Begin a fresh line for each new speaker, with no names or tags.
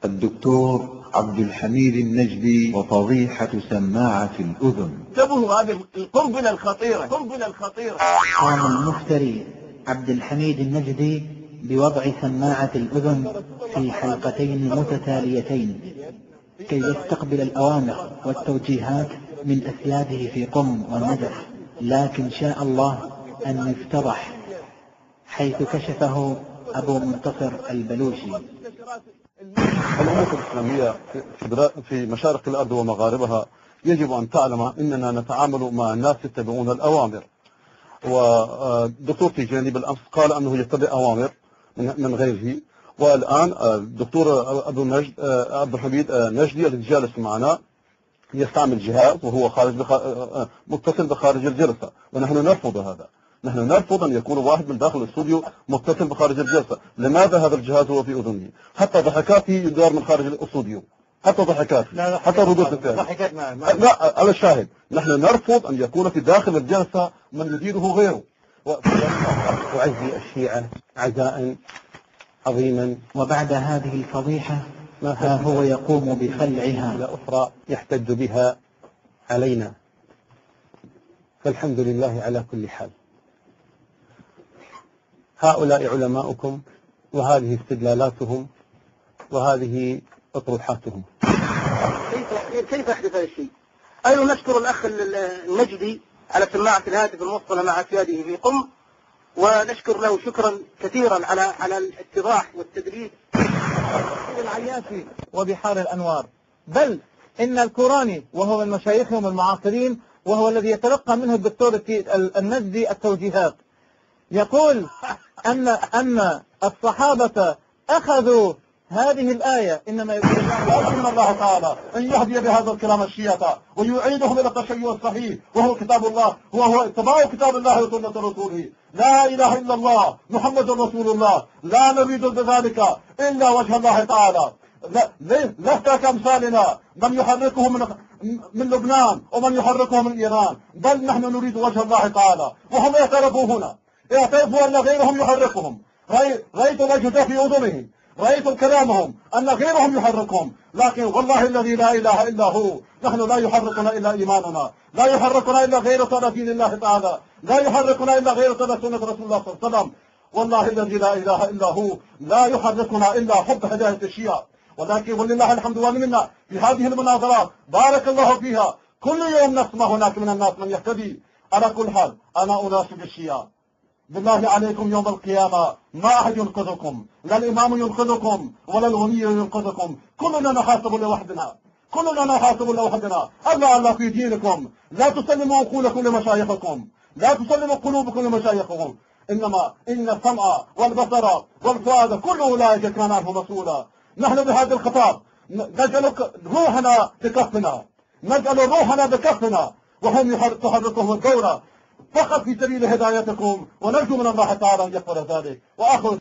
الدكتور عبد الحميد النجدي وفضيحة سماعة الأذن.
انتبهوا، هذه القنبلة الخطيرة.
قام المفتري عبد الحميد النجدي بوضع سماعة الأذن في حلقتين متتاليتين كي يستقبل الأوامر والتوجيهات من أسياده في قم والنجف، لكن شاء الله أن يفتضح حيث كشفه أبو منتصر البلوشي.
الأمة الإسلامية في مشارق الأرض ومغاربها يجب أن تعلم أننا نتعامل مع الناس يتبعون الأوامر، والدكتور تيجاني بالأمس قال أنه يتبع أوامر من غيره، والآن الدكتور عبد الحميد النجدي الذي جالس معنا يستعمل جهاز وهو متصل بخارج الجلسة، ونحن نرفض هذا. نحن نرفض أن يكون واحد من داخل الاستوديو متصل بخارج الجلسة. لماذا هذا الجهاز هو في أذنه؟ حتى ضحكاته يدار من خارج الاستوديو، حتى ضحكاته، حتى ردود الفعل. لا، على الشاهد نحن نرفض أن يكون في داخل الجلسة من يديره غيره.
أعزي الشيعة عزاء عظيما،
وبعد هذه الفضيحة ها هو يقوم بخلعها
أخرى يحتج بها علينا، فالحمد لله على كل حال. هؤلاء علماؤكم، وهذه استدلالاتهم، وهذه أطروحاتهم.
كيف يحدث هذا الشيء؟ أيضا نشكر الأخ النجدي على سماعة الهاتف الموصلة مع أسياده في قم، ونشكر له شكرا كثيرا على الاتضاح والتدريس.
العياشي وبحار الأنوار، بل إن الكوراني وهو من مشايخهم المعاصرين وهو الذي يتلقى منه الدكتور النجدي التوجيهات، يقول أن الصحابة أخذوا هذه الآية إنما يقول
الله تعالى أن يهدي بهذا الكلام الشيعة ويعيدهم إلى التشيع الصحيح وهو كتاب الله، وهو اتباع كتاب الله وسنة رسوله. لا إله إلا الله محمد رسول الله، لا نريد بذلك إلا وجه الله تعالى. لست كأمثالنا من يحركه من لبنان ومن يحركه من إيران، بل نحن نريد وجه الله تعالى. وهم يعترفوا هنا، يعترفوا أن غيرهم يحركهم. رأيت الأجهزة في أذنهم، رأيت كلامهم أن غيرهم يحركهم، لكن والله الذي لا إله إلا هو نحن لا يحركنا إلا إيماننا، لا يحركنا إلا غير على دين الله تعالى، لا يحركنا إلا غير على سنة رسول الله صلى الله عليه وسلم. والله الذي لا إله إلا هو لا يحركنا إلا حب هداية الشيعة. ولكن ولله الحمد والمنة في هذه المناظرات بارك الله فيها كل يوم نسمع هناك من الناس من يهتدي. على كل حال أنا أناشد الشيعة بالله عليكم يوم القيامة ما أحد ينقذكم، لا الإمام ينقذكم ولا الغني ينقذكم، كلنا نحاسب لوحدنا، كلنا نحاسب لوحدنا. الله في دينكم لا تسلموا عقولكم لمشايخكم، لا تسلموا قلوبكم لمشايخكم، إنما إن السمع والبصر والفؤاد كل أولئك كان عنه مسؤولا. نحن بهذا الخطاب نجعل روحنا بكفنا، نجعل روحنا بكفنا، وهم تحركهم الدورة فقط في سبيل هدايتكم، ونرجو من الله تعالى أن يغفر ذلك. وآخر